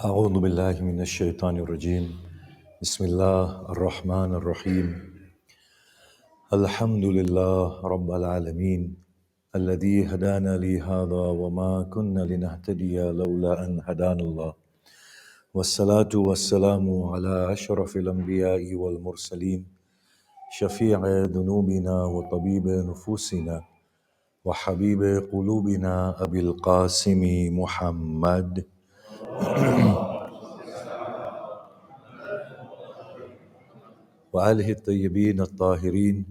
أعوذ بالله من الشيطان الرجيم بسم الله الرحمن الرحيم الحمد لله رب العالمين الذي هدانا لهذا وما كنا لنهتدي لولا أن هدانا الله والصلاة والسلام على أشرف الأنبياء والمرسلين شفيع ذنوبنا وطبيب نفوسنا وحبيب قلوبنا أبي القاسم محمد وآله الطيبين الطاهرين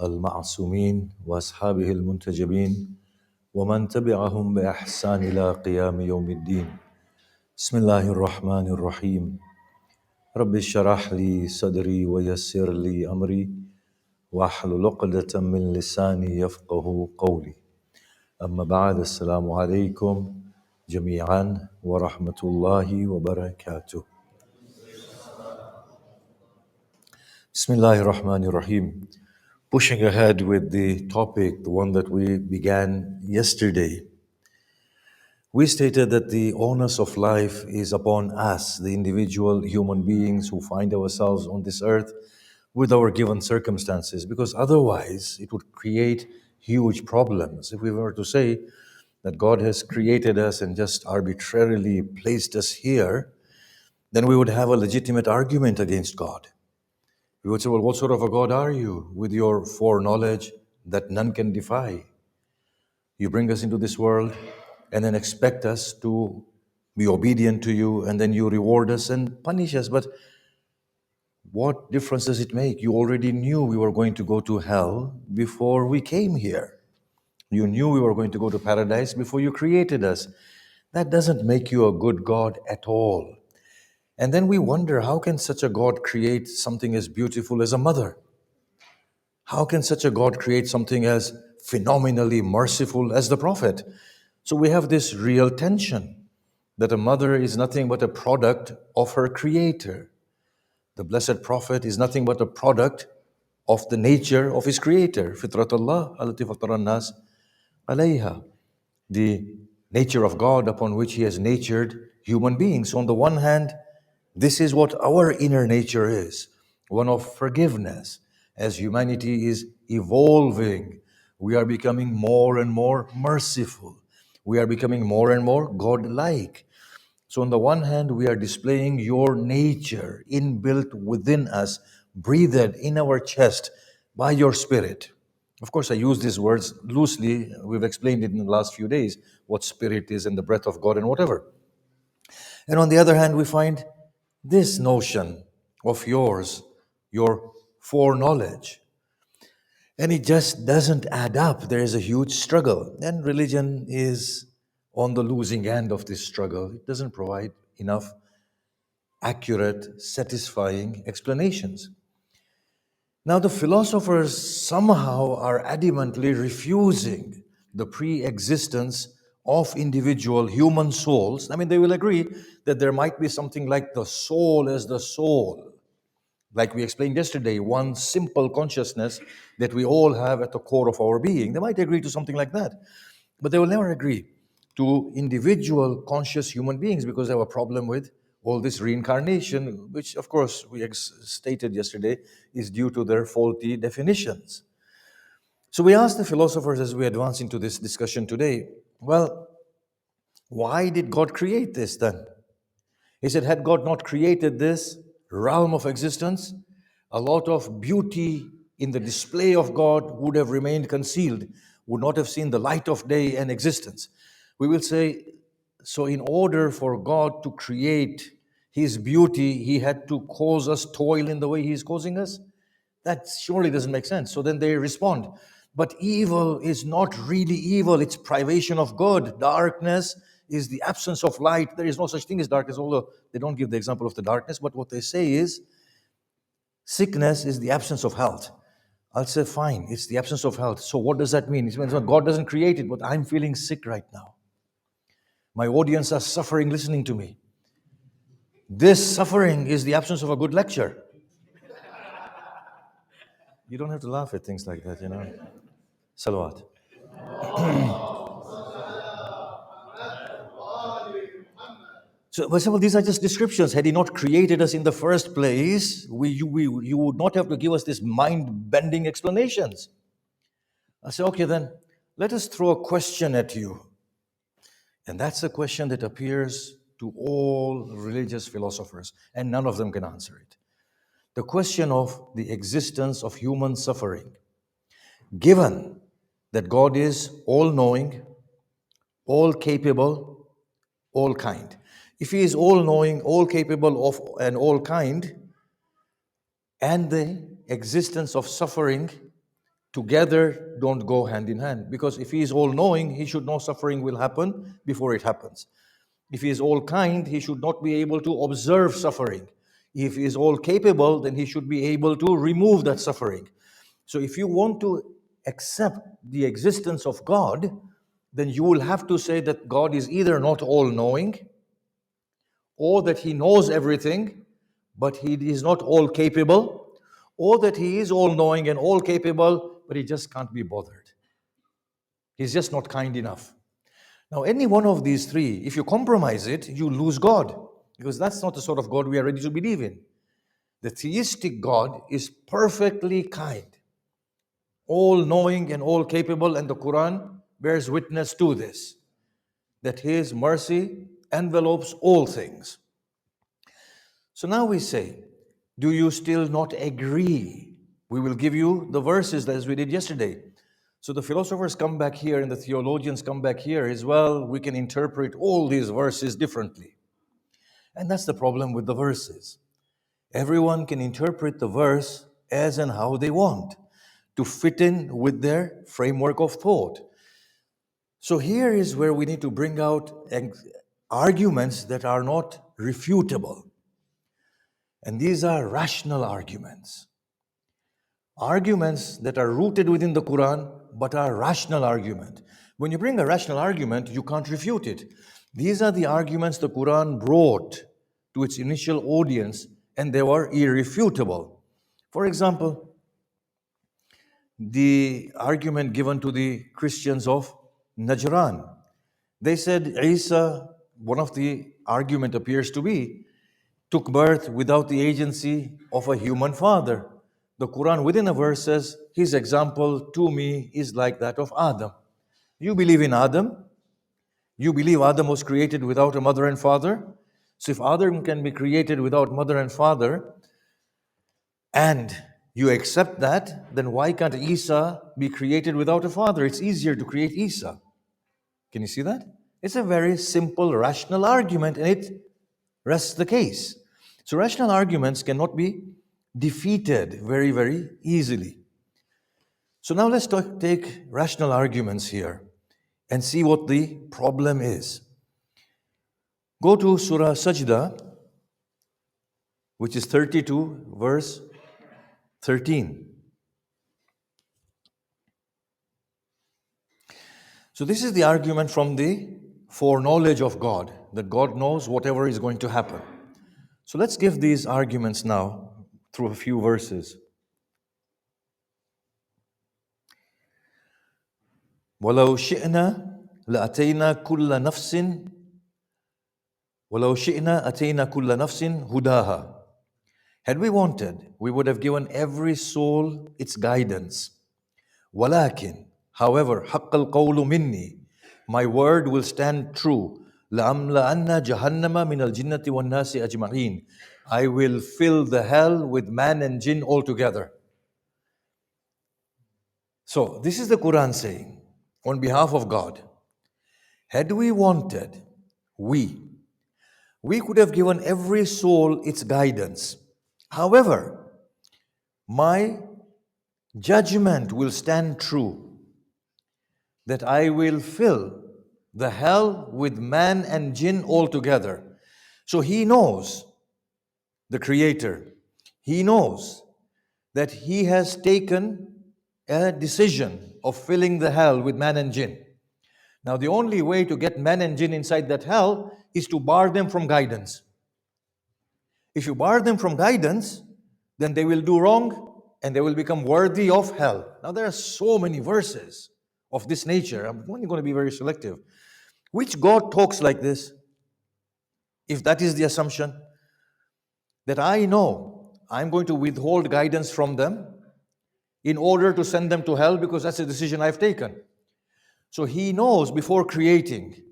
المعصومين وأصحابه المنتجبين ومن تبعهم بإحسان إلى قيام يوم الدين بسم الله الرحمن الرحيم رب اشرح لي صدري ويسر لي أمري واحلل عقدة من لساني يفقه قولي أما بعد السلام عليكم جميعا ورحمة الله وبركاته Bismillahir Rahmanir Rahim. Pushing ahead with the topic, the one that we began yesterday, we stated that the onus of life is upon us, the individual human beings who find ourselves on this earth with our given circumstances, because otherwise it would create huge problems. If we were to say that God has created us and just arbitrarily placed us here, then we would have a legitimate argument against God. We would say, well, what sort of a God are you with your foreknowledge that none can defy? You bring us into this world and then expect us to be obedient to you, and then you reward us and punish us. But what difference does it make? You already knew we were going to go to hell before we came here. You knew we were going to go to paradise before you created us. That doesn't make you a good God at all. And then we wonder, how can such a God create something as beautiful as a mother? How can such a God create something as phenomenally merciful as the Prophet? So we have this real tension that a mother is nothing but a product of her creator. The blessed Prophet is nothing but a product of the nature of his creator. Fitratullah allati fatara nas alayha. The nature of God upon which he has natured human beings. So on the one hand, this is what our inner nature is, one of forgiveness. As humanity is evolving, we are becoming more and more merciful. We are becoming more and more God-like. So on the one hand, we are displaying your nature inbuilt within us, breathed in our chest by your spirit. Of course, I use these words loosely. We've explained it in the last few days, what spirit is and the breath of God and whatever. And on the other hand, we find this notion of yours, your foreknowledge. And it just doesn't add up. There is a huge struggle. And religion is on the losing end of this struggle. It doesn't provide enough accurate, satisfying explanations. Now, the philosophers somehow are adamantly refusing the pre existence of individual human souls. I mean, they will agree that there might be something like the soul as the soul. Like we explained yesterday, one simple consciousness that we all have at the core of our being. They might agree to something like that. But they will never agree to individual conscious human beings because they have a problem with all this reincarnation, which, of course, we stated yesterday is due to their faulty definitions. So we asked the philosophers as we advance into this discussion today, well, why did God create this then? He said, had God not created this realm of existence, a lot of beauty in the display of God would have remained concealed, would not have seen the light of day and existence. We will say, so in order for God to create his beauty, he had to cause us toil in the way he is causing us? That surely doesn't make sense. So then they respond, but evil is not really evil, it's privation of good. Darkness is the absence of light. There is no such thing as darkness, although they don't give the example of the darkness, but what they say is sickness is the absence of health. I'll say, fine, it's the absence of health. So what does that mean? It means God doesn't create it, but I'm feeling sick right now. My audience are suffering listening to me. This suffering is the absence of a good lecture. You don't have to laugh at things like that, Salawat. So, for example, these are just descriptions. Had He not created us in the first place, you would not have to give us these mind-bending explanations. I say, okay, then let us throw a question at you. And that's a question that appears to all religious philosophers, and none of them can answer it. The question of the existence of human suffering. Given that God is all knowing, all capable, all kind. If He is all knowing, all capable of, and all kind, and the existence of suffering together don't go hand in hand. Because if He is all knowing, He should know suffering will happen before it happens. If He is all kind, He should not be able to observe suffering. If He is all capable, then He should be able to remove that suffering. So if you want to accept the existence of God, then you will have to say that God is either not all knowing, or that He knows everything, but He is not all capable, or that He is all knowing and all capable, but He just can't be bothered. He's just not kind enough. Now, any one of these three, if you compromise it, you lose God, because that's not the sort of God we are ready to believe in. The theistic God is perfectly kind, all knowing and all capable, and the Quran bears witness to this, that His mercy envelopes all things. So now we say, do you still not agree? We will give you the verses as we did yesterday. So the philosophers come back here and the theologians come back here as well. We can interpret all these verses differently. And that's the problem with the verses. Everyone can interpret the verse as and how they want to fit in with their framework of thought. So here is where we need to bring out arguments that are not refutable. And these are rational arguments. Arguments that are rooted within the Quran, but are rational argument. When you bring a rational argument, you can't refute it. These are the arguments the Quran brought to its initial audience, and they were irrefutable. For example, the argument given to the Christians of Najran. They said Isa, one of the argument appears to be, took birth without the agency of a human father. The Quran within a verse says, his example to me is like that of Adam. You believe in Adam? You believe Adam was created without a mother and father? So if Adam can be created without mother and father, and you accept that, then why can't Isa be created without a father? It's easier to create Isa. Can you see that? It's a very simple, rational argument, and it rests the case. So rational arguments cannot be defeated very, very easily. So now let's take rational arguments here and see what the problem is. Go to Surah Sajda, which is 32, verse 13. So this is the argument from the foreknowledge of God, that God knows whatever is going to happen. So let's give these arguments now through a few verses. وَلَوْ شِئْنَا لَأَتَيْنَا كُلَّ نَفْسٍ وَلَوْ شِئْنَا أَتَيْنَا كُلَّ نَفْسٍ هُدَاهَا. Had we wanted, we would have given every soul its guidance. وَلَكِنْ, however, حَقَّ الْقَوْلُ مِنِّي, my word will stand true. لَأَمْلَأَنَّ جَهَنَّمَ مِنَ الْجِنَّةِ وَالنَّاسِ أَجْمَعِينَ. I will fill the hell with man and jinn altogether. So, this is the Quran saying, on behalf of God, had we wanted, we could have given every soul its guidance. However, my judgment will stand true, that I will fill the hell with man and jinn altogether. So he knows, the Creator, he knows that he has taken a decision of filling the hell with man and jinn. Now the only way to get man and jinn inside that hell is to bar them from guidance. If you bar them from guidance, then they will do wrong and they will become worthy of hell. Now there are so many verses of this nature. I'm only going to be very selective. Which God talks like this? If that is the assumption, that I know I'm going to withhold guidance from them in order to send them to hell because that's a decision I've taken. So he knows before creating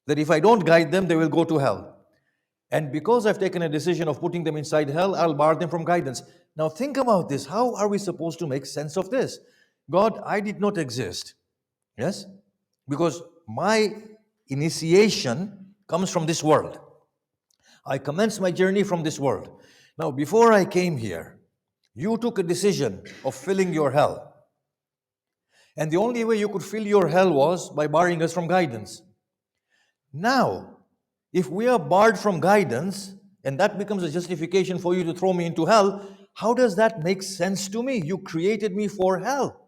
that if I don't guide them, they will go to hell. And because I've taken a decision of putting them inside hell, I'll bar them from guidance. Now think about this. How are we supposed to make sense of this? God, I did not exist. Yes? Because my initiation comes from this world. I commenced my journey from this world. Now, before I came here, you took a decision of filling your hell. And the only way you could fill your hell was by barring us from guidance. Now, if we are barred from guidance, and that becomes a justification for you to throw me into hell, how does that make sense to me? You created me for hell.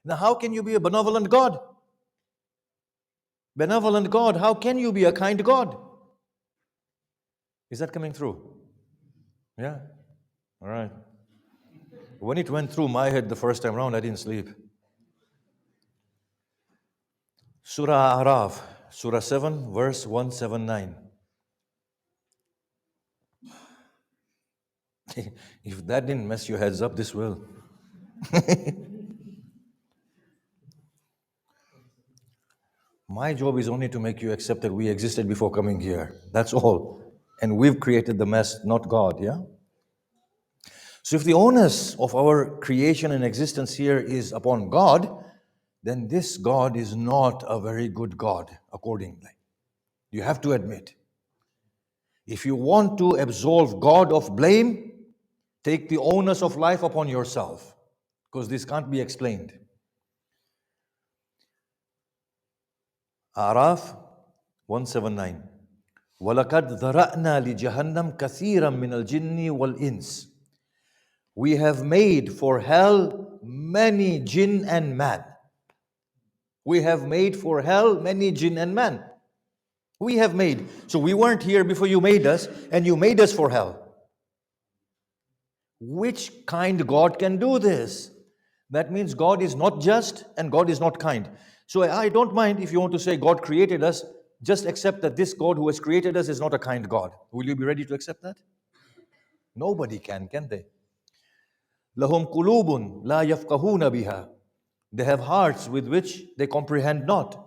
Now, how can you be a benevolent God? Benevolent God, how can you be a kind God? Is that coming through? Yeah? All right. When it went through my head the first time around, I didn't sleep. Surah Araf, Surah 7, verse 179. If that didn't mess your heads up, this will. My job is only to make you accept that we existed before coming here. That's all. And we've created the mess, not God, yeah? So if the onus of our creation and existence here is upon God, then this God is not a very good God, accordingly. You have to admit. If you want to absolve God of blame, take the onus of life upon yourself, because this can't be explained. Araf 179. وَلَقَدْ ذَرَأْنَا لِجَهَنَّمْ كَثِيرًا مِنَ الْجِنِّ وَالْإِنسِ. We have made for hell many jinn and man. We have made for hell many jinn and man. We have made. So we weren't here before you made us, and you made us for hell. Which kind God can do this? That means God is not just and God is not kind. So I don't mind if you want to say God created us, just accept that this God who has created us is not a kind God. Will you be ready to accept that? Nobody can they? Lahum qulubun la yafqahuna biha. They have hearts with which they comprehend not.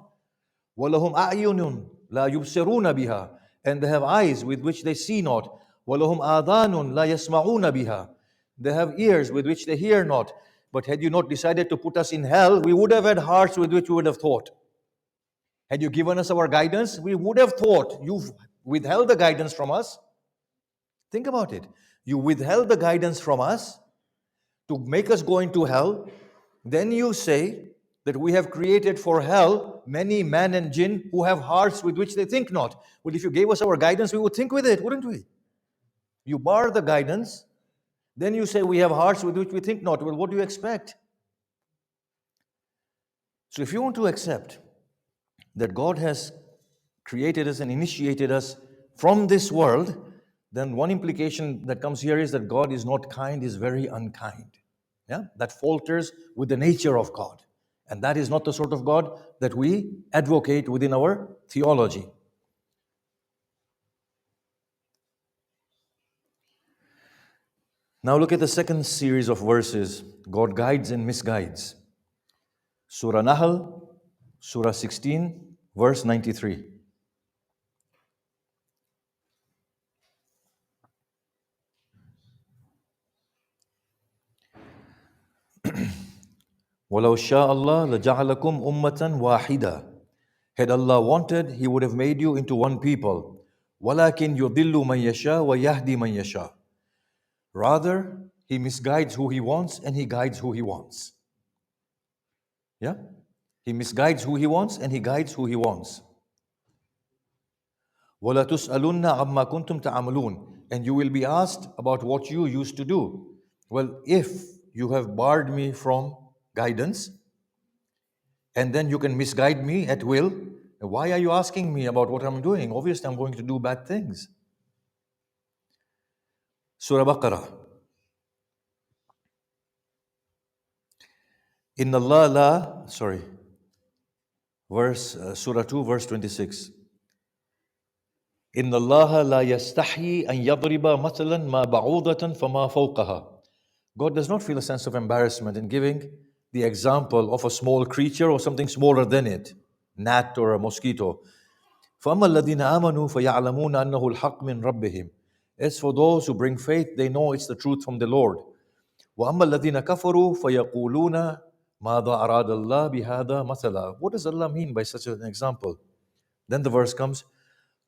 Walahum a'yunun la yubsiruna biha. And they have eyes with which they see not. Walahum adhanun la yasma'una biha. They have ears with which they hear not. But had you not decided to put us in hell, we would have had hearts with which we would have thought. Had you given us our guidance, we would have thought. You've withheld the guidance from us. Think about it. You withheld the guidance from us to make us go into hell. Then you say that we have created for hell many man and jinn who have hearts with which they think not. Well, if you gave us our guidance, we would think with it, wouldn't we? You bar the guidance, then you say we have hearts with which we think not. Well, what do you expect? So if you want to accept that God has created us and initiated us from this world, then one implication that comes here is that God is not kind, is very unkind. Yeah? That falters with the nature of God. And that is not the sort of God that we advocate within our theology. Now look at the second series of verses. God guides and misguides. Surah Nahl, Surah 16, verse 93. وَلَوْ شَاءَ اللَّهُ لَجَعَلَكُمْ أُمَّةً وَاحِدًا. Had Allah wanted, He would have made you into one people. وَلَكِنْ يُضِلُّ مَنْ يَشَاءُ وَيَهْدِي مَنْ يَشَاءُ. Rather, He misguides who He wants and He guides who He wants. Yeah? He misguides who He wants and He guides who He wants. وَلَتُسْأَلُنَّ عَمَّا كُنْتُمْ تَعْمَلُونَ. And you will be asked about what you used to do. Well, if you have barred me from guidance, and then you can misguide me at will, why are you asking me about what I'm doing? Obviously, I'm going to do bad things. Surah Baqarah. Inna Allah la, Surah 2, verse 26. إِنَّ اللَّهَ لَا يَسْتَحْيِي أَن يَضْرِبَ مَثَلًا مَا بَعُوضَةً فَمَا فَوْقَهَا. God does not feel a sense of embarrassment in giving the example of a small creature or something smaller than it, gnat or a mosquito. فَأَمَّا الَّذِينَ آمَنُوا فَيَعْلَمُونَ أَنَّهُ الْحَقُّ مِنْ رَبِّهِمْ. As for those who bring faith, they know it's the truth from the Lord. وَأَمَّا الَّذِينَ كَفَرُوا فَيَقُولُونَ مَاذَا أَرَادَ اللَّهُ بِهَذَا مَثَلًا. What does Allah mean by such an example? Then the verse comes,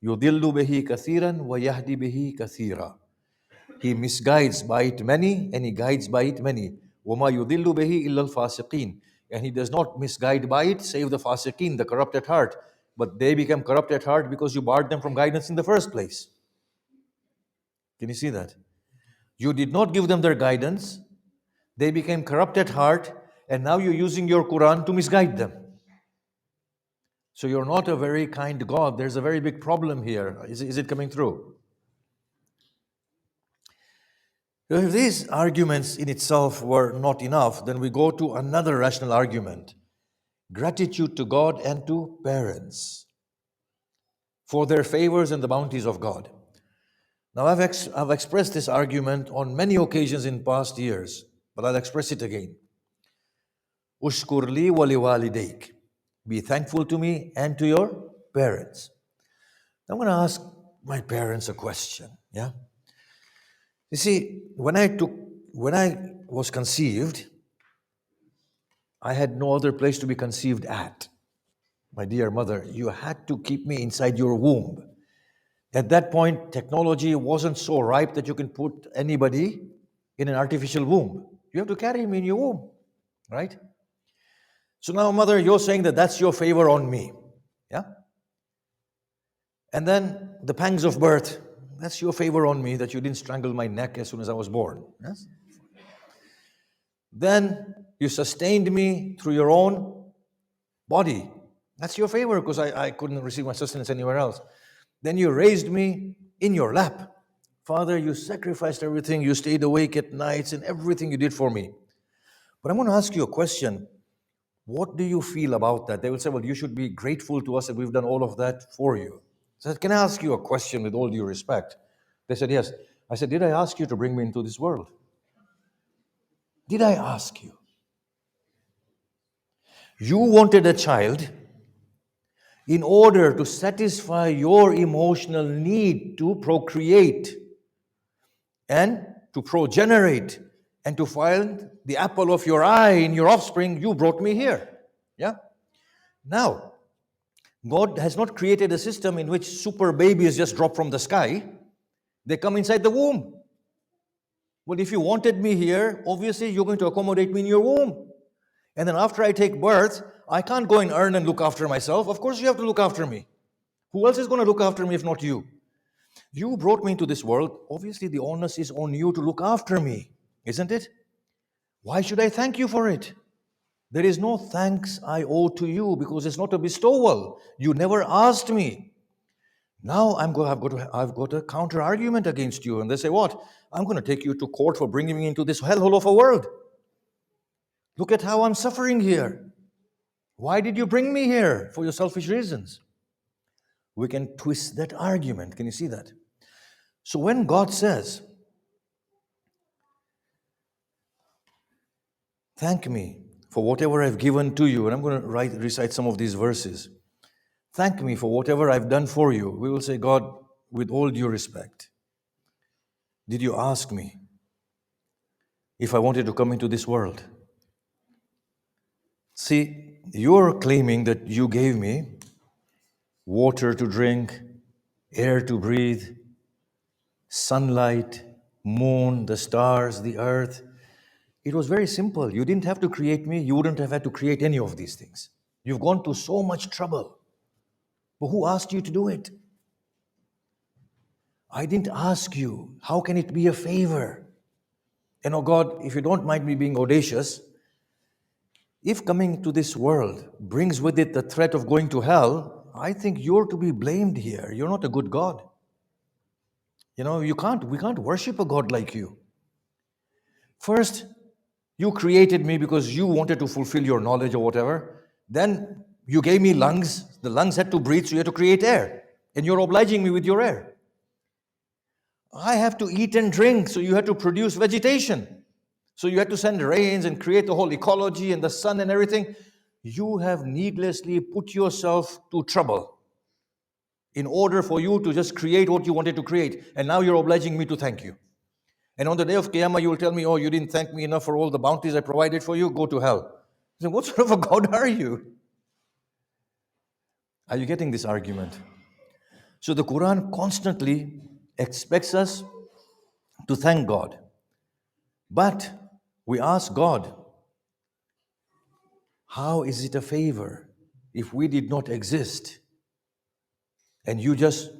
يُضِلُّ بِهِ كَثِيرًا وَيَهْدِي بِهِ كَثِيرًا. He misguides by it many and he guides by it many. وَمَا يُضِلُّ بِهِ إِلَّا الْفَاسِقِينَ. And he does not misguide by it save the fasiqeen, the corrupt at heart. But they become corrupt at heart because you barred them from guidance in the first place. Can you see that? You did not give them their guidance. They became corrupt at heart, and now you're using your Quran to misguide them. So you're not a very kind God. There's a very big problem here. Is it coming through? If these arguments in itself were not enough, then we go to another rational argument. Gratitude to God and to parents for their favors and the bounties of God. Now, I've expressed this argument on many occasions in past years, but I'll express it again. Ushkur li wa liwalidayk. Be thankful to me and to your parents. I'm going to ask my parents a question. Yeah. You see, when I was conceived, I had no other place to be conceived at. My dear mother, you had to keep me inside your womb. At that point, technology wasn't so ripe that you can put anybody in an artificial womb. You have to carry me in your womb, right? So now, mother, you're saying that that's your favor on me. Yeah? And then the pangs of birth, that's your favor on me that you didn't strangle my neck as soon as I was born. Yes? Then you sustained me through your own body. That's your favor because I couldn't receive my sustenance anywhere else. Then you raised me in your lap. Father, you sacrificed everything. You stayed awake at nights and everything you did for me. But I'm going to ask you a question. What do you feel about that? They will say, well, you should be grateful to us that we've done all of that for you. So I said, can I ask you a question with all due respect? They said, yes. I said, did I ask you to bring me into this world? Did I ask you? You wanted a child in order to satisfy your emotional need to procreate and to progenerate and to find the apple of your eye in your offspring. You brought me here. Yeah? Now, God has not created a system in which super babies just drop from the sky. They come inside the womb. Well, if you wanted me here, obviously you're going to accommodate me in your womb. And then after I take birth, I can't go and earn and look after myself. Of course you have to look after me. Who else is going to look after me if not you? You brought me into this world. Obviously the onus is on you to look after me, isn't it? Why should I thank you for it? There is no thanks I owe to you because it's not a bestowal. You never asked me. Now I've got a counter argument against you. And they say, what? I'm going to take you to court for bringing me into this hellhole of a world. Look at how I'm suffering here. Why did you bring me here? For your selfish reasons. We can twist that argument. Can you see that? So when God says, thank me for whatever I've given to you, and I'm going to recite some of these verses. Thank me for whatever I've done for you. We will say, God, with all due respect, did you ask me if I wanted to come into this world? See, you're claiming that you gave me water to drink, air to breathe, sunlight, moon, the stars, the earth. It was very simple. You didn't have to create me. You wouldn't have had to create any of these things. You've gone to so much trouble. But who asked you to do it? I didn't ask you. How can it be a favor? And oh God, if you don't mind me being audacious, if coming to this world brings with it the threat of going to hell, I think you're to be blamed here. You're not a good God. You know, we can't worship a God like you. First, you created me because you wanted to fulfill your knowledge or whatever. Then you gave me lungs. The lungs had to breathe, so you had to create air. and you're obliging me with your air. I have to eat and drink, so you had to produce vegetation. So you had to send rains and create the whole ecology and the sun and everything. You have needlessly put yourself to trouble in order for you to just create what you wanted to create. And now you're obliging me to thank you. And on the day of Qiyamah, you will tell me, oh, you didn't thank me enough for all the bounties I provided for you, go to hell. I say, what sort of a God are you? Are you getting this argument? So the Quran constantly expects us to thank God. But we ask God, how is it a favor if we did not exist and you just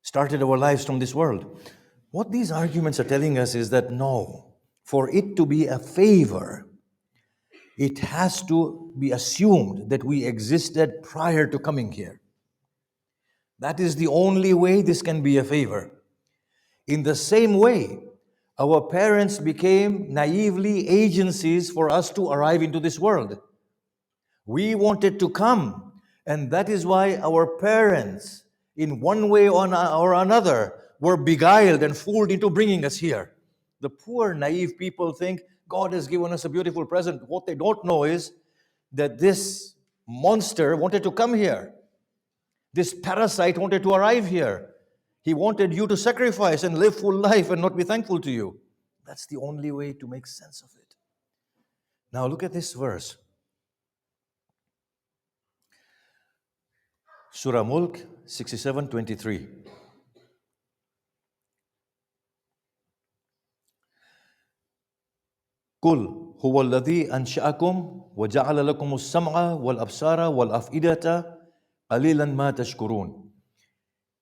started our lives from this world? What these arguments are telling us is that no, for it to be a favor, it has to be assumed that we existed prior to coming here. That is the only way this can be a favor. In the same way, our parents became naively agencies for us to arrive into this world. We wanted to come, and that is why our parents, in one way or another, were beguiled and fooled into bringing us here. The poor, naive people think God has given us a beautiful present. What they don't know is that this monster wanted to come here. This parasite wanted to arrive here. He wanted you to sacrifice and live full life and not be thankful to you. That's the only way to make sense of it. Now look at this verse. Surah Mulk 67:23. قل هو الذي أنشأكم وجعل لكم السمع والأبصار والأفئدة قليلا ما تشكرون.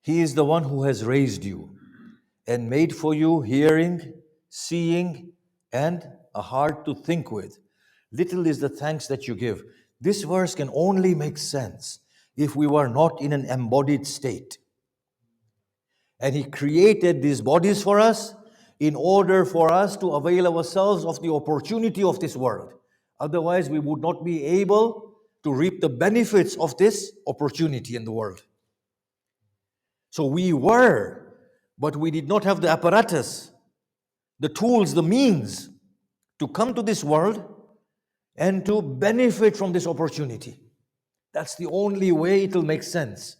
He is the one who has raised you and made for you hearing, seeing, and a heart to think with. Little is the thanks that you give. This verse can only make sense if we were not in an embodied state. And He created these bodies for us in order for us to avail ourselves of the opportunity of this world. Otherwise, we would not be able to reap the benefits of this opportunity in the world. So we were, but we did not have the apparatus, the tools, the means to come to this world and to benefit from this opportunity. That's the only way it will make sense.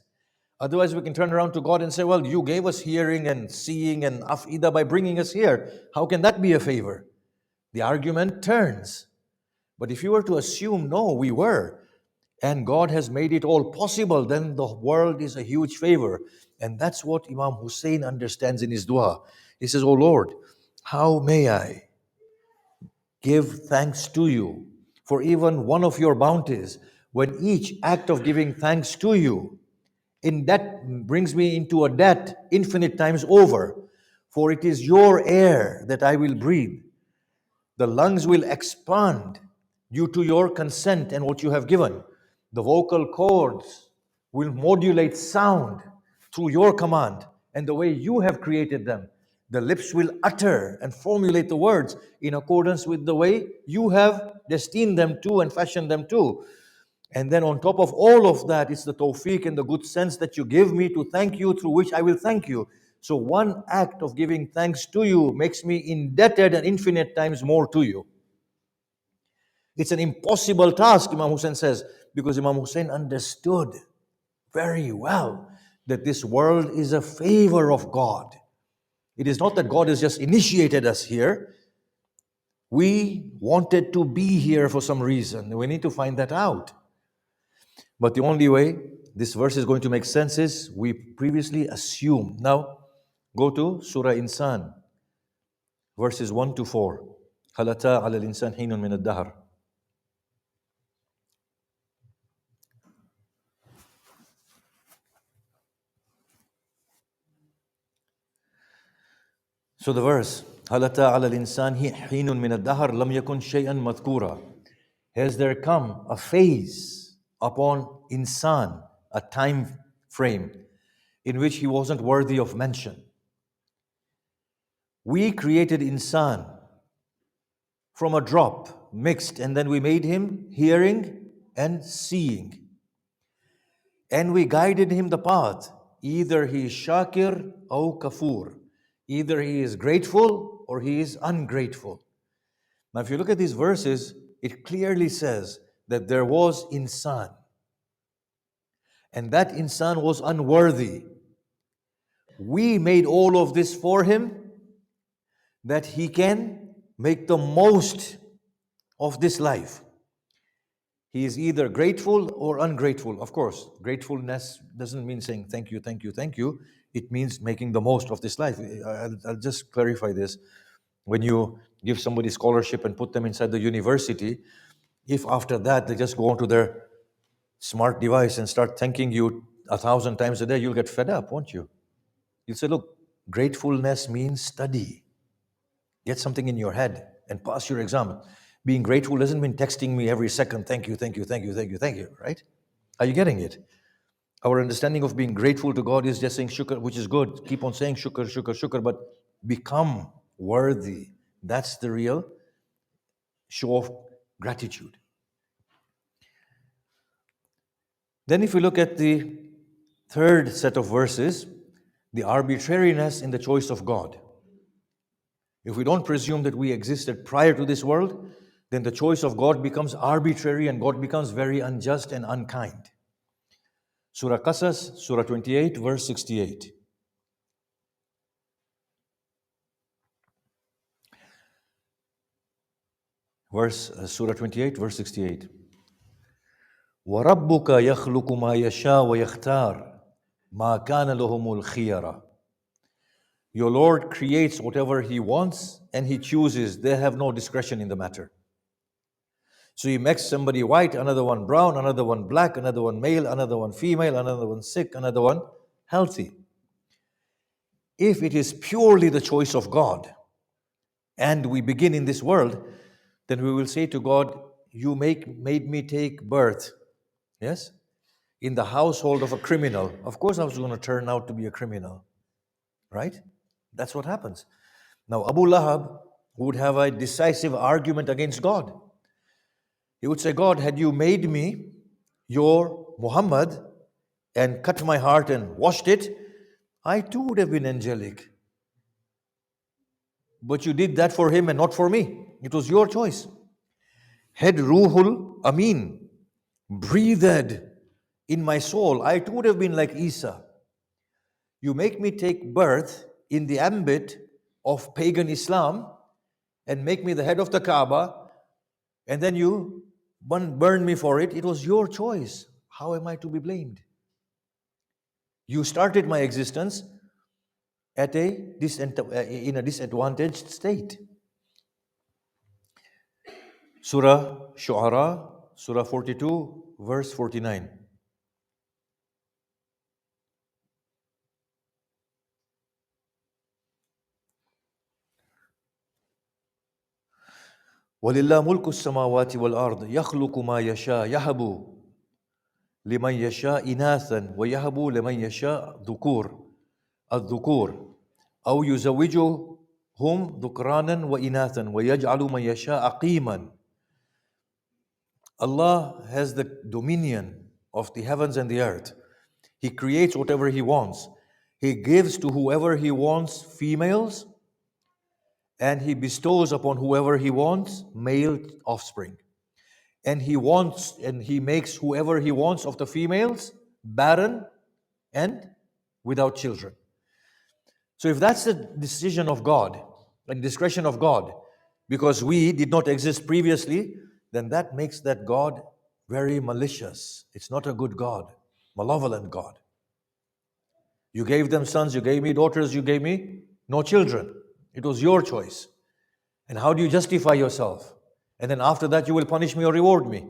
Otherwise, we can turn around to God and say, well, you gave us hearing and seeing and afida by bringing us here. How can that be a favor? The argument turns. But if you were to assume, no, we were, and God has made it all possible, then the world is a huge favor. And that's what Imam Hussein understands in his dua. He says, oh Lord, how may I give thanks to you for even one of your bounties, when each act of giving thanks to you, in that brings me into a debt infinite times over. For it is your air that I will breathe. The lungs will expand due to your consent and what you have given. The vocal cords will modulate sound through your command and the way you have created them. The lips will utter and formulate the words in accordance with the way you have destined them to and fashioned them to. And then on top of all of that, it's the tawfiq and the good sense that you give me to thank you, through which I will thank you. So one act of giving thanks to you makes me indebted an infinite times more to you. It's an impossible task, Imam Hussein says, because Imam Hussein understood very well that this world is a favor of God. It is not that God has just initiated us here. We wanted to be here for some reason. We need to find that out. But the only way this verse is going to make sense is we previously assumed. Now, go to Surah Insan, verses 1 to 4. هل أتى على الإنسان حين من الدهر. So the verse, هل أتى على الإنسان حين من الدهر لم يكن شيئا مذكورا. Has there come a phase upon insan, a time frame, in which he wasn't worthy of mention? We created insan from a drop, mixed, and then we made him hearing and seeing. And we guided him the path. Either he is shakir or kafur. Either he is grateful or he is ungrateful. Now, if you look at these verses, it clearly says that there was insan, and that insan was unworthy. We made all of this for him that he can make the most of this life. He is either grateful or ungrateful. Of course, gratefulness doesn't mean saying thank you, thank you, thank you. It means making the most of this life. I'll just clarify this. When you give somebody scholarship and put them inside the university, if after that they just go onto their smart device and start thanking you 1,000 times a day, you'll get fed up, won't you? You'll say, look, gratefulness means study. Get something in your head and pass your exam. Being grateful doesn't mean texting me every second, thank you, thank you, thank you, thank you, thank you, right? Are you getting it? Our understanding of being grateful to God is just saying shukr, which is good. Keep on saying shukr, shukr, shukr, but become worthy. That's the real show of gratitude. Then if we look at the third set of verses, the arbitrariness in the choice of God. If we don't presume that we existed prior to this world, then the choice of God becomes arbitrary and God becomes very unjust and unkind. Surah Qasas, Surah 28, verse 68. Surah 28, verse 68. وَرَبُّكَ يَخْلُقُ مَا يَشَاءُ وَيَخْتَارُ مَا كَانَ لَهُمُ الْخِيَرَةُ. Your Lord creates whatever He wants and He chooses. They have no discretion in the matter. So He makes somebody white, another one brown, another one black, another one male, another one female, another one sick, another one healthy. If it is purely the choice of God and we begin in this world, then we will say to God, you made me take birth, yes, in the household of a criminal. Of course I was going to turn out to be a criminal, right? That's what happens. Now Abu Lahab would have a decisive argument against God. He would say, God, had you made me your Muhammad and cut my heart and washed it, I too would have been angelic. But you did that for him and not for me. It was your choice. Had Ruhul Amin breathed in my soul, I too would have been like Isa. You make me take birth in the ambit of pagan Islam and make me the head of the Kaaba, and then you burn me for it. It was your choice. How am I to be blamed? You started my existence in a disadvantaged state. Surah Shu'ara, Surah 42, verse 49. وَلِلَّهِ مُلْكُ السَّمَاوَاتِ وَالْأَرْضِ يَخْلُقُ مَا يَشَاءُ يَهَبُ لِمَنْ يَشَاءُ إِنَاثًا وَيَهَبُ لِمَنْ يَشَاءُ الذُّكُورَ أو يزوجهم ذكرانا وإناثا ويجعل من يشاء عقيما. Allah has the dominion of the heavens and the earth. He creates whatever He wants. He gives to whoever He wants females, and He bestows upon whoever He wants male offspring. And He makes whoever He wants of the females barren and without children. So if that's the decision of God and discretion of God, because we did not exist previously, then that makes that God very malicious. It's not a good God, malevolent God. You gave them sons, you gave me daughters, you gave me no children. It was your choice. And how do you justify yourself? And then after that you will punish me or reward me.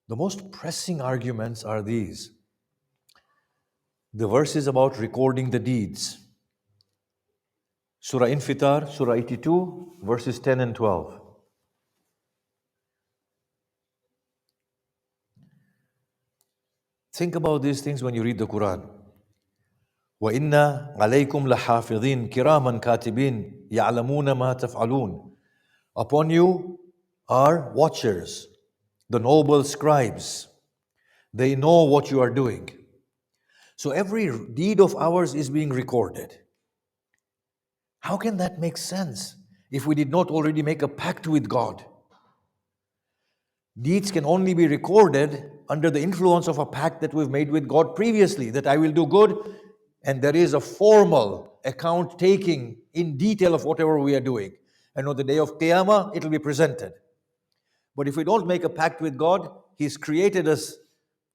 The most pressing arguments are these. The verses about recording the deeds. Surah Infitar, Surah 82, verses 10 and 12. Think about these things when you read the Quran. وَإِنَّ عَلَيْكُمْ لَحَافِظِينَ كِرَامًا كَاتِبِينَ يَعْلَمُونَ مَا تَفْعَلُونَ. Upon you are watchers, the noble scribes. They know what you are doing. So every deed of ours is being recorded. How can that make sense if we did not already make a pact with God? Deeds can only be recorded under the influence of a pact that we've made with God previously, that I will do good, and there is a formal account taking in detail of whatever we are doing. And on the day of Qiyamah, it will be presented. But if we don't make a pact with God, He's created us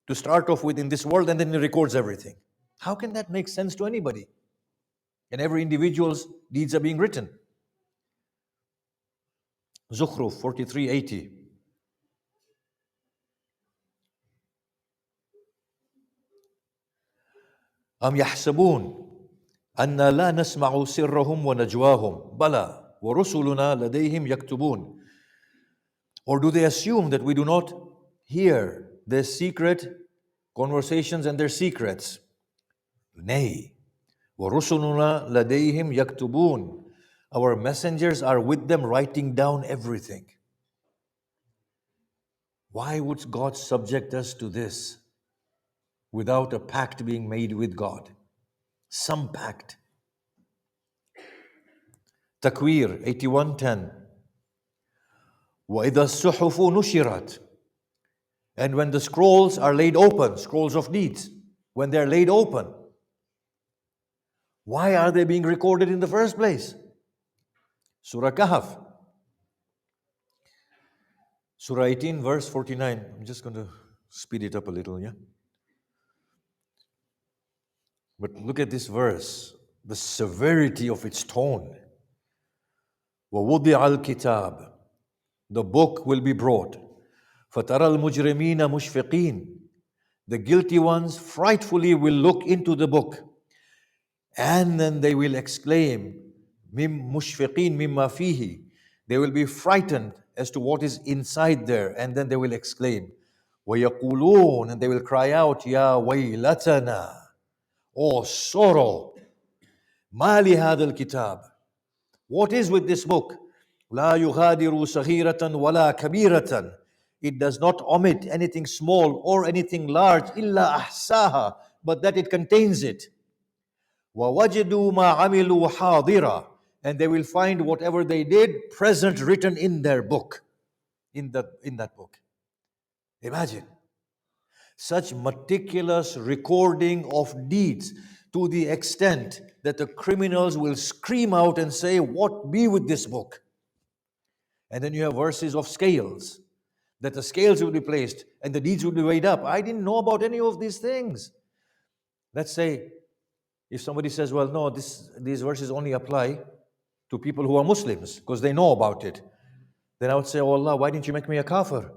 to start off with in this world, and then He records everything. How can that make sense to anybody? And every individual's deeds are being written. Zukhruf 43:80. أم يحسبون أن لا نسمع سرهم ونجواهم بلى ورسلنا لديهم يكتبون. Or do they assume that we do not hear their secret conversations and their secrets? Nay. وَرُسُلُنَا لَدَيْهِمْ يَكْتُبُونَ. Our messengers are with them writing down everything. Why would God subject us to this without a pact being made with God? Some pact. Takwir 81:10. وَإِذَا الصُّحُفُ نُشِرَتْ. And when the scrolls are laid open, scrolls of deeds, when they're laid open, why are they being recorded in the first place? Surah Kahf, Surah 18, verse 49. I'm just going to speed it up a little, yeah? But look at this verse, the severity of its tone. وَوُضِعَ الْكِتَابِ. The book will be brought. فَتَرَى الْمُجْرِمِينَ مُشْفِقِينَ. The guilty ones frightfully will look into the book. And then they will exclaim, مُشْفِقِينَ مِمَّا فِيهِ. They will be frightened as to what is inside there. And then they will exclaim, وَيَقُولُونَ. And they will cry out, يَا وَيْلَتَنَا. Oh, sorrow. مَا لِهَذَا الْكِتَابِ. What is with this book? لَا يُغَادِرُ صَغِيرَةً وَلَا كَبِيرَةً. It does not omit anything small or anything large, إِلَّا أَحْسَاهَا, but that it contains it. وَوَجِدُوا مَا عَمِلُوا حَاضِرًا. And they will find whatever they did present written in their book, in that book. Imagine such meticulous recording of deeds to the extent that the criminals will scream out and say, what be with this book? And then you have verses of scales, that the scales will be placed and the deeds will be weighed up. I didn't know about any of these things. Let's say, if somebody says, well, no, these verses only apply to people who are Muslims because they know about it, then I would say, oh Allah, why didn't you make me a kafir?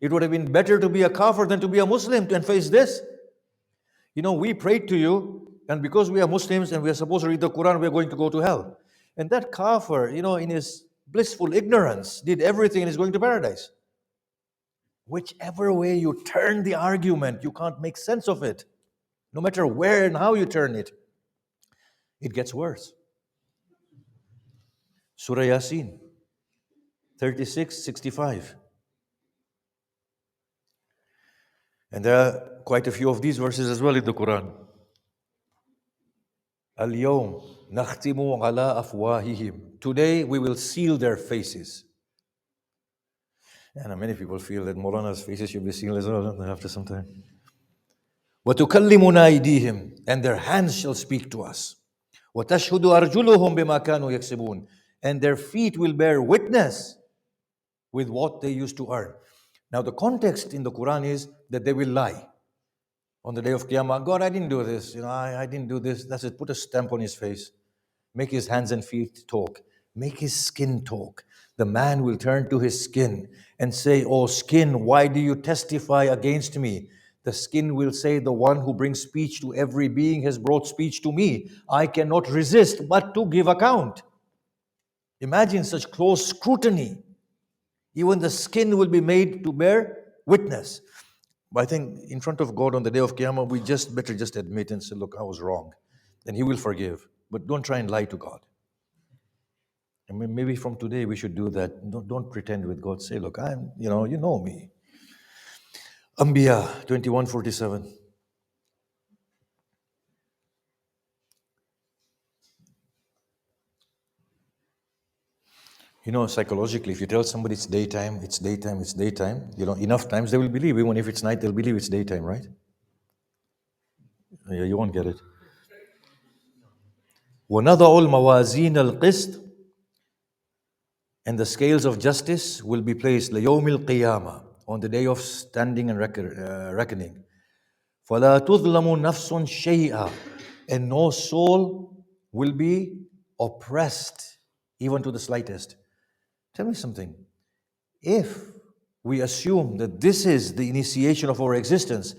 It would have been better to be a kafir than to be a Muslim and face this. You know, we prayed to you, and because we are Muslims and we are supposed to read the Quran, we are going to go to hell. And that kafir, you know, in his blissful ignorance, did everything and is going to paradise. Whichever way you turn the argument, you can't make sense of it. No matter where and how you turn it, it gets worse. Surah Yasin 36:65. And there are quite a few of these verses as well in the Quran. Al-yawm nakhtimu ala afwahihim. Today we will seal their faces. And many people feel that Maulana's faces should be sealed as well, don't they, after some time. وَتُكَلِّمُنَا أَيْدِيهِمْ. And their hands shall speak to us. وَتَشْهُدُ أَرْجُلُهُمْ بِمَا كَانُوا يَكْسِبُونَ. And their feet will bear witness with what they used to earn. Now the context in the Quran is that they will lie on the day of Qiyamah. God, I didn't do this. You know, I didn't do this. That's it. Put a stamp on his face. Make his hands and feet talk. Make his skin talk. The man will turn to his skin and say, oh skin, why do you testify against me? The skin will say, the one who brings speech to every being has brought speech to me. I cannot resist but to give account. Imagine such close scrutiny. Even the skin will be made to bear witness. But I think in front of God on the day of Qiyamah, we better admit and say, look, I was wrong. And He will forgive. But don't try and lie to God. I mean, maybe from today we should do that. Don't pretend with God. Say, look, you know me. Anbiya 21:47. Psychologically, if you tell somebody it's daytime, it's daytime, it's daytime, enough times they will believe. Even if it's night, they'll believe it's daytime, right? Yeah, you won't get it. وَنَضَعُ الْمَوَازِينَ الْقِسْطِ, and the scales of justice will be placed لِيَوْمِ الْقِيَامَةِ, on the day of standing and reckoning. فَلَا تُظْلَمُ نَفْسٌ شَيْئًا, and no soul will be oppressed, even to the slightest. Tell me something. If we assume that this is the initiation of our existence,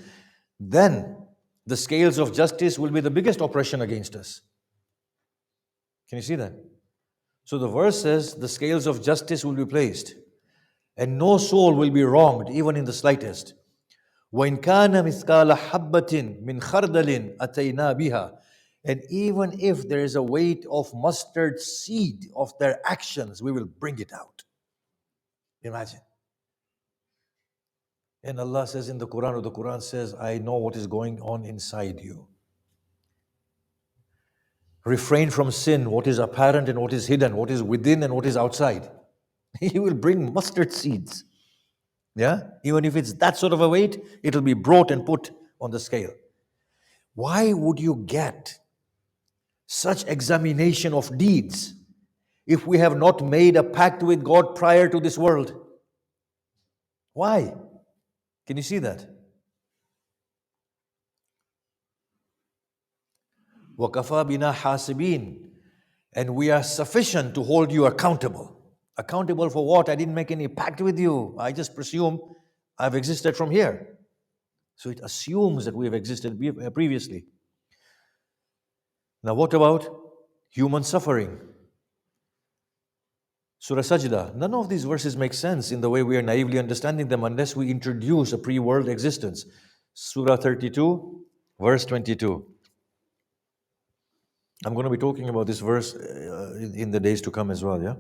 then the scales of justice will be the biggest oppression against us. Can you see that? So the verse says the scales of justice will be placed, and no soul will be wronged, even in the slightest. وَإِنْ كَانَ مِثْقَالَ حَبَّةٍ مِّنْ خَرْدَلٍ أَتَيْنَا بِهَا, and even if there is a weight of mustard seed of their actions, we will bring it out. Imagine. And Allah says in the Quran, or the Quran says, I know what is going on inside you. Refrain from sin, what is apparent and what is hidden, what is within and what is outside. He will bring mustard seeds. Yeah? Even if it's that sort of a weight, it'll be brought and put on the scale. Why would you get such examination of deeds if we have not made a pact with God prior to this world? Why? Can you see that? وَكَفَى بِنَا حَاسِبِينَ, and we are sufficient to hold you accountable. Accountable for what? I didn't make any pact with you. I just presume I've existed from here. So it assumes that we have existed previously. Now what about human suffering? Surah Sajda. None of these verses make sense in the way we are naively understanding them unless we introduce a pre-world existence. Surah 32, verse 22. I'm going to be talking about this verse in the days to come as well, yeah?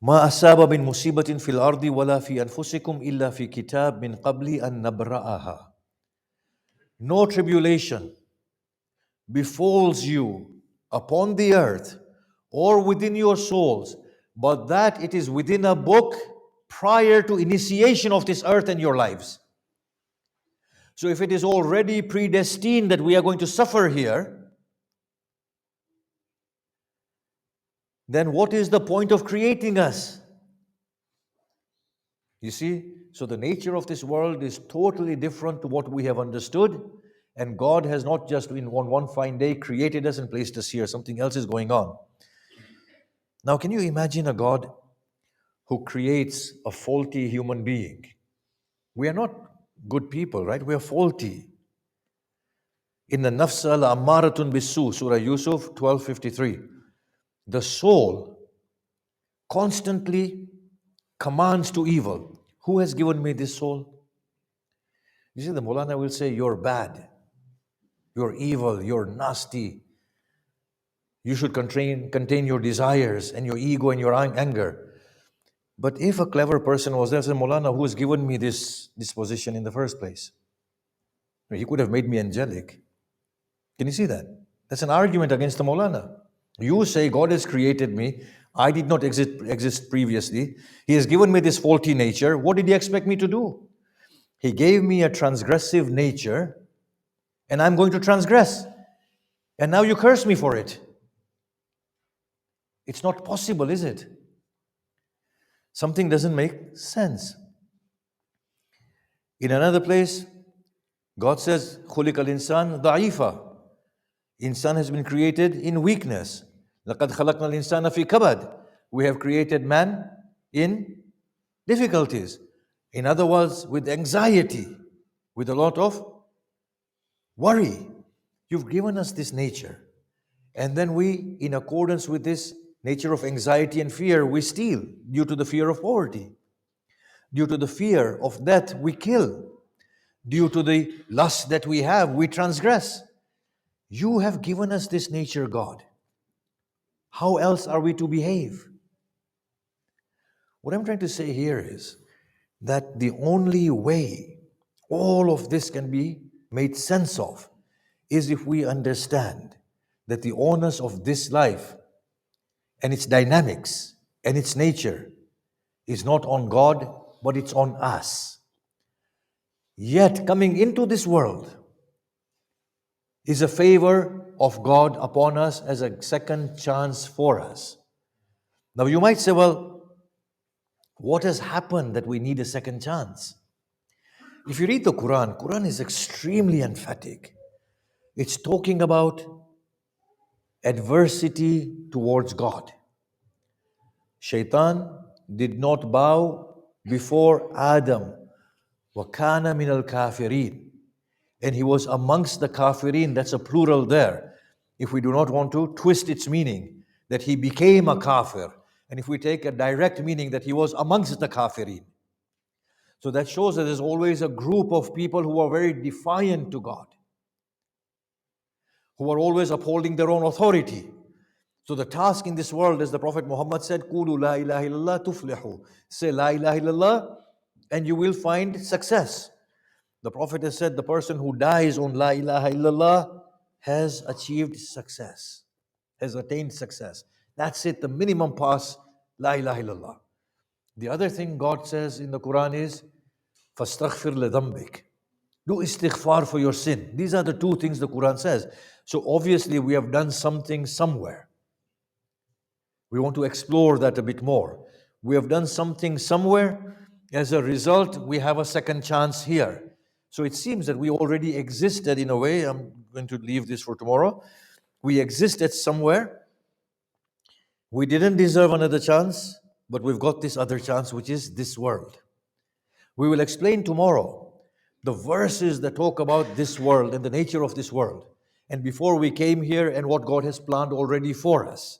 ما أصاب من مصيبة في الأرض ولا في أنفسكم إلا في كتاب من قبل أن نبرأها. No tribulation befalls you upon the earth or within your souls, but that it is within a book prior to initiation of this earth and your lives. So if it is already predestined that we are going to suffer here, then what is the point of creating us? You see, so the nature of this world is totally different to what we have understood, and God has not just in one fine day created us and placed us here. Something else is going on. Now, can you imagine a God who creates a faulty human being? We are not good people, right? We are faulty. In the nafsa la ammaratun bisu, Surah Yusuf 12:53, the soul constantly commands to evil. Who has given me this soul? You see, the Maulana will say, you're bad, you're evil, you're nasty. You should contain your desires and your ego and your anger. But if a clever person was there, say, Maulana, who has given me this disposition in the first place? He could have made me angelic. Can you see that? That's an argument against the Maulana. You say, God has created me. I did not exist previously. He has given me this faulty nature. What did he expect me to do? He gave me a transgressive nature, and I'm going to transgress. And now you curse me for it. It's not possible, is it? Something doesn't make sense. In another place, God says, خُلِقَ الْإِنسَانُ ضَعِيفًا. Insan has been created in weakness. لَقَدْ خَلَقْنَا الْإِنسَانَ فِي كَبَدٍ. We have created man in difficulties. In other words, with anxiety, with a lot of worry. You've given us this nature. And then we, in accordance with this nature of anxiety and fear, we steal due to the fear of poverty. Due to the fear of death, we kill. Due to the lust that we have, we transgress. You have given us this nature, God. How else are we to behave? What I'm trying to say here is that the only way all of this can be made sense of is if we understand that the onus of this life and its dynamics and its nature is not on God, but it's on us. Yet coming into this world is a favor of God upon us as a second chance for us. Now you might say, well, what has happened that we need a second chance? If you read the Quran is extremely emphatic. It's talking about adversity towards God. Shaitan did not bow before Adam. وَكَانَ مِنَ الْكَافِرِينَ. And he was amongst the kafirin. That's a plural there. If we do not want to twist its meaning, that he became a kafir. And if we take a direct meaning that he was amongst the kafirin. So that shows that there's always a group of people who are very defiant to God, who are always upholding their own authority. So the task in this world, as the Prophet Muhammad said, "Qulu la ilaha illallah tuflihu." Say la ilaha illallah and you will find success. The Prophet has said the person who dies on la ilaha illallah has achieved success, has attained success. That's it, the minimum pass, la ilaha illallah. The other thing God says in the Quran is, فَاسْتَغْفِرْ لِذَنْبِكَ. Do istighfar for your sin. These are the two things the Quran says. So obviously we have done something somewhere. We want to explore that a bit more. We have done something somewhere. As a result, we have a second chance here. So it seems that we already existed in a way. I'm going to leave this for tomorrow. We existed somewhere. We didn't deserve another chance, but we've got this other chance, which is this world. We will explain tomorrow the verses that talk about this world and the nature of this world. And before we came here and what God has planned already for us.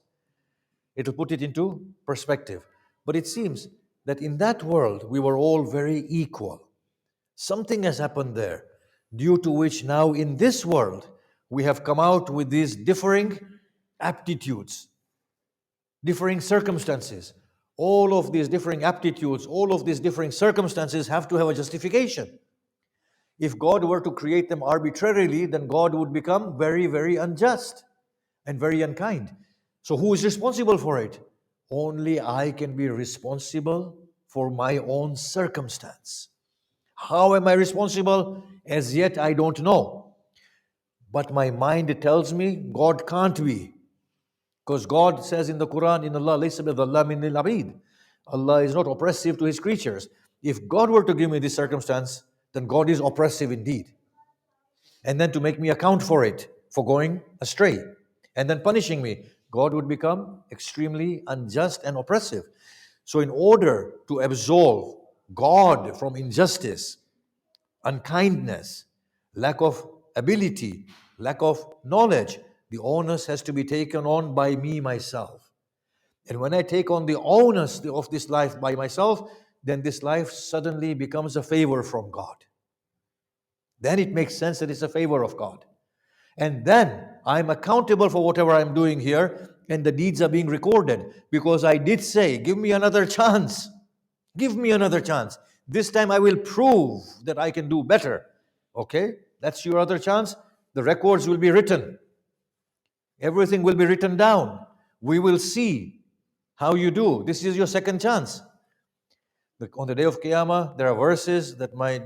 It will put it into perspective. But it seems that in that world, we were all very equal. Something has happened there, due to which now in this world, we have come out with these differing aptitudes, differing circumstances. All of these differing aptitudes, all of these differing circumstances have to have a justification. If God were to create them arbitrarily, then God would become very, very unjust and very unkind. So who is responsible for it? Only I can be responsible for my own circumstance. How am I responsible? As yet I don't know. But my mind tells me God can't be. Because God says in the Quran, in Allah, لَيْسَ بِظَلَّامٍ لِلْعَبِيدِ. Allah is not oppressive to His creatures. If God were to give me this circumstance, then God is oppressive indeed. And then to make me account for it, for going astray, and then punishing me, God would become extremely unjust and oppressive. So in order to absolve God from injustice, unkindness, lack of ability, lack of knowledge, the onus has to be taken on by me, myself. And when I take on the onus of this life by myself, then this life suddenly becomes a favor from God. Then it makes sense that it's a favor of God. And then I'm accountable for whatever I'm doing here, and the deeds are being recorded because I did say, give me another chance. Give me another chance. This time I will prove that I can do better. Okay? That's your other chance. The records will be written. Everything will be written down. We will see how you do. This is your second chance. On the day of Qiyamah, there are verses that my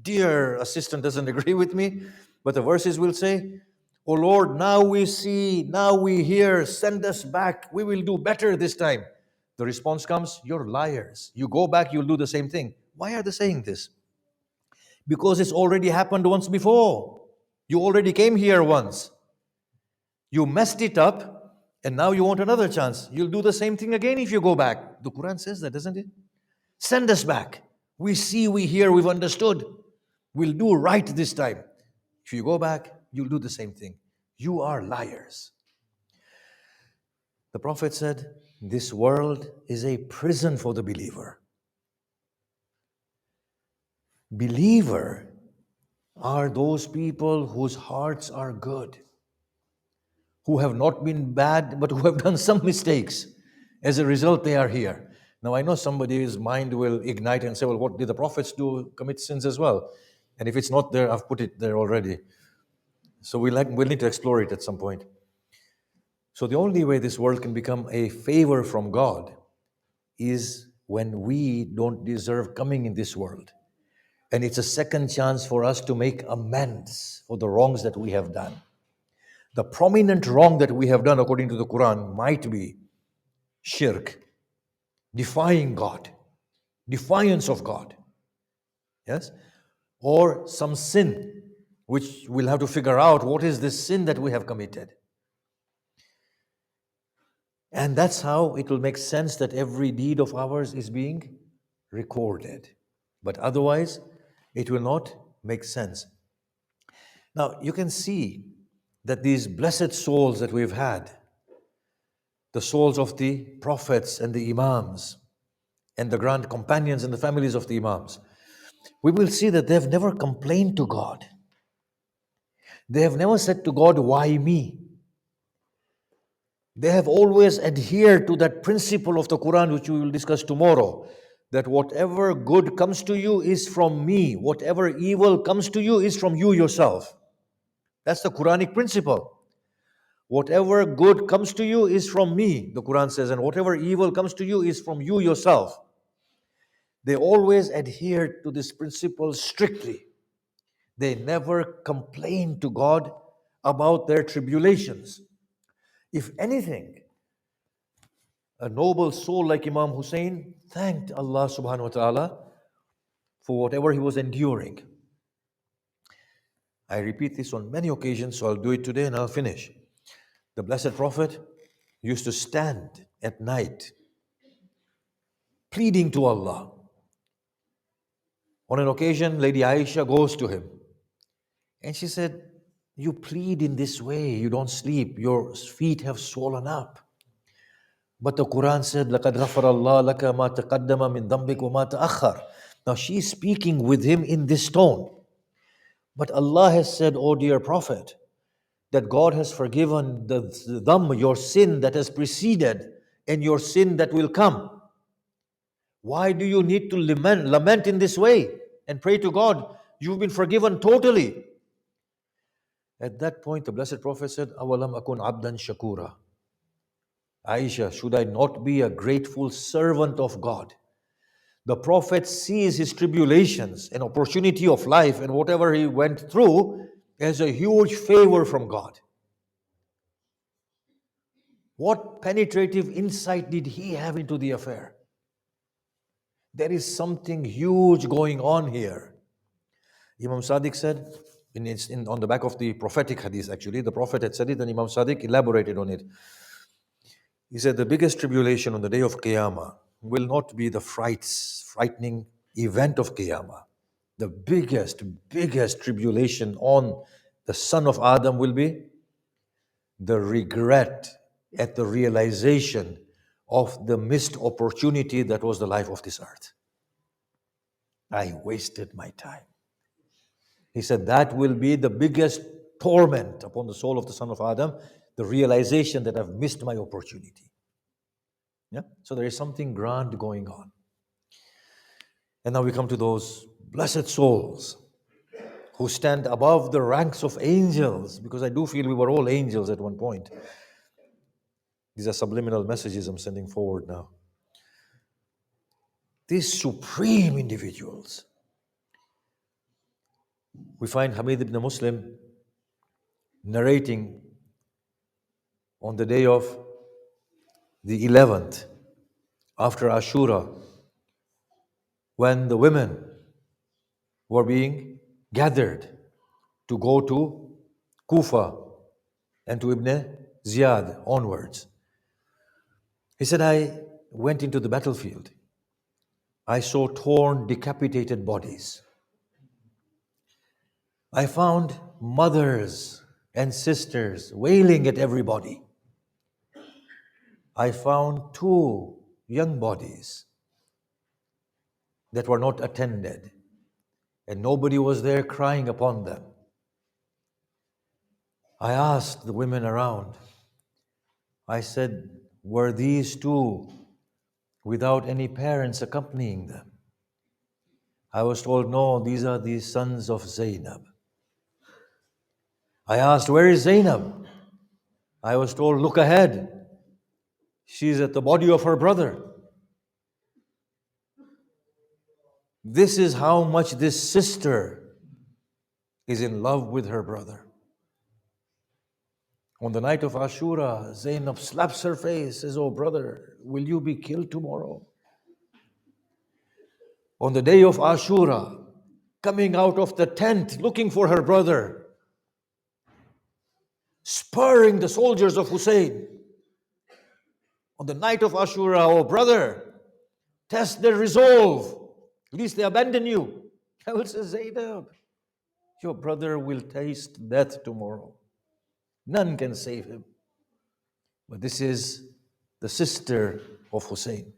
dear assistant doesn't agree with me, but the verses will say, "Oh Lord, now we see, now we hear, send us back. We will do better this time." The response comes, "You're liars. You go back, you'll do the same thing." Why are they saying this? Because it's already happened once before. You already came here once. You messed it up, and now you want another chance. You'll do the same thing again if you go back. The Quran says that, doesn't it? Send us back. We see, we hear, we've understood. We'll do right this time. If you go back, you'll do the same thing. You are liars. The Prophet said, this world is a prison for the believer. Believer are those people whose hearts are good, who have not been bad, but who have done some mistakes. As a result, they are here. Now, I know somebody's mind will ignite and say, well, what did the prophets do? Commit sins as well. And if it's not there, I've put it there already. So we'll need to explore it at some point. So the only way this world can become a favor from God is when we don't deserve coming in this world. And it's a second chance for us to make amends for the wrongs that we have done. The prominent wrong that we have done, according to the Quran, might be shirk, defying God, defiance of God, yes? Or some sin, which we'll have to figure out what is this sin that we have committed. And that's how it will make sense that every deed of ours is being recorded. But otherwise, it will not make sense. Now, you can see that these blessed souls that we've had, the souls of the prophets and the imams, and the grand companions and the families of the imams, we will see that they have never complained to God. They have never said to God, why me? They have always adhered to that principle of the Quran, which we will discuss tomorrow, that whatever good comes to you is from me, whatever evil comes to you is from you yourself. That's the Quranic principle. Whatever good comes to you is from me, the Quran says, and whatever evil comes to you is from you yourself. They always adhered to this principle strictly. They never complained to God about their tribulations. If anything, a noble soul like Imam Hussein thanked Allah subhanahu wa ta'ala for whatever he was enduring. I repeat this on many occasions, so I'll do it today and I'll finish. The Blessed Prophet used to stand at night pleading to Allah. On an occasion, Lady Aisha goes to him and she said, you plead in this way, you don't sleep, your feet have swollen up. But the Quran said, لَقَدْ غَفَرَ اللَّهُ لَكَ مَا تَقَدَّمَ مِن ذَنبِكَ وَمَا تَأَخَّرَ. Now she's speaking with him in this tone. But Allah has said, O dear Prophet, that God has forgiven the dhamb, your sin that has preceded, and your sin that will come. Why do you need to lament in this way and pray to God? You've been forgiven totally. At that point, the Blessed Prophet said, أَوَلَمْ أَكُنْ عَبْدًا شَكُورًا. Aisha, should I not be a grateful servant of God? The Prophet sees his tribulations, an opportunity of life, and whatever he went through as a huge favor from God. What penetrative insight did he have into the affair? There is something huge going on here. Imam Sadiq said, on the back of the prophetic hadith actually, the Prophet had said it and Imam Sadiq elaborated on it. He said the biggest tribulation on the day of Qiyamah will not be the frightening event of Qiyamah. The biggest tribulation on the son of Adam will be the regret at the realization of the missed opportunity that was the life of this earth. I wasted my time. He said that will be the biggest torment upon the soul of the son of Adam, the realization that I've missed my opportunity. Yeah? So there is something grand going on. And now we come to those blessed souls who stand above the ranks of angels, because I do feel we were all angels at one point. These are subliminal messages I'm sending forward now. These supreme individuals. We find Hamid ibn Muslim narrating on the day of the 11th, after Ashura, when the women were being gathered to go to Kufa and to Ibn Ziyad onwards. He said, I went into the battlefield. I saw torn, decapitated bodies. I found mothers and sisters wailing at everybody. I found 2 young bodies that were not attended, and nobody was there crying upon them. I asked the women around, I said, were these 2 without any parents accompanying them? I was told, no, these are the sons of Zainab. I asked, where is Zainab? I was told, look ahead. She's at the body of her brother. This is how much this sister is in love with her brother. On the night of Ashura, Zainab slaps her face, says, "Oh brother, will you be killed tomorrow?" On the day of Ashura, coming out of the tent looking for her brother, spurring the soldiers of Hussein. On the night of Ashura, "Oh brother, test their resolve, lest they abandon you." I will say, "Zainab, your brother will taste death tomorrow. None can save him." But this is the sister of Hussein.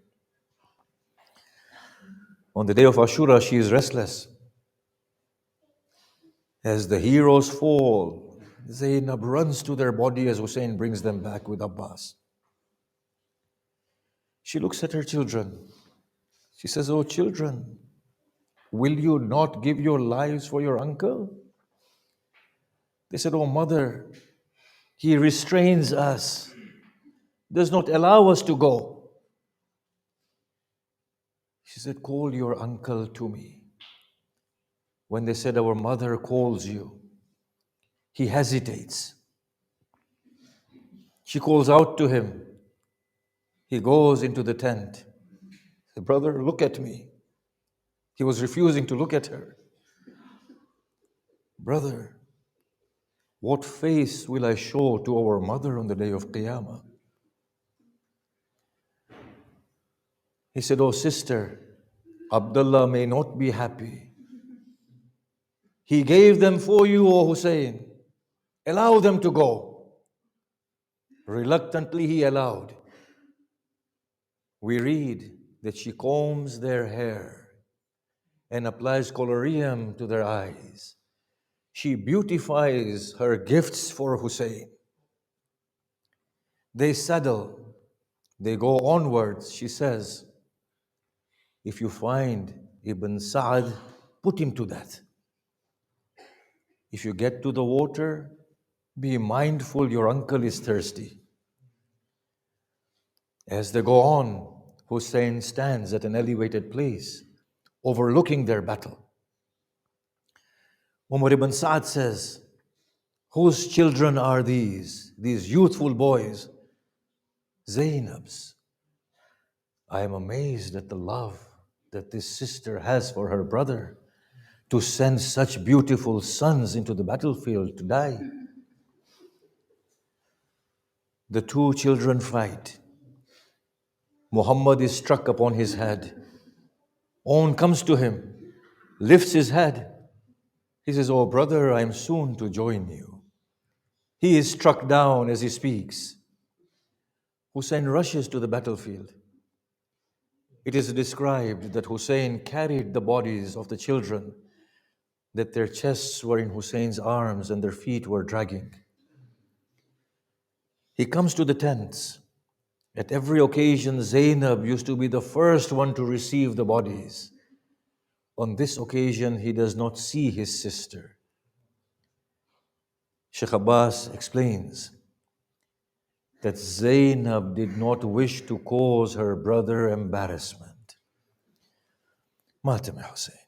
On the day of Ashura, she is restless. As the heroes fall, Zainab runs to their body as Hussein brings them back with Abbas. She looks at her children. She says, "Oh children, will you not give your lives for your uncle?" They said, "Oh mother, he restrains us, does not allow us to go." She said, "Call your uncle to me." When they said, "Our mother calls you," he hesitates. She calls out to him. He goes into the tent. Said, "Brother, look at me." He was refusing to look at her. "Brother, what face will I show to our mother on the day of Qiyamah?" He said, "Oh sister, Abdullah may not be happy. He gave them for you, O Hussein. Allow them to go." Reluctantly he allowed. We read that she combs their hair and applies collyrium to their eyes. She beautifies her gifts for Hussein. They saddle, they go onwards. She says, "If you find Ibn Sa'ad, put him to death. If you get to the water, be mindful your uncle is thirsty." As they go on, Hussein stands at an elevated place, overlooking their battle. Umar ibn Sa'ad says, "Whose children are these youthful boys?" "Zainab's." "I am amazed at the love that this sister has for her brother, to send such beautiful sons into the battlefield to die." The two children fight. Muhammad is struck upon his head. On comes to him, lifts his head. He says, "Oh brother, I am soon to join you." He is struck down as he speaks. Hussein rushes to the battlefield. It is described that Hussein carried the bodies of the children, that their chests were in Hussein's arms and their feet were dragging. He comes to the tents. At every occasion, Zainab used to be the first one to receive the bodies. On this occasion, he does not see his sister. Shaykh Abbas explains that Zainab did not wish to cause her brother embarrassment. Matem Hussein.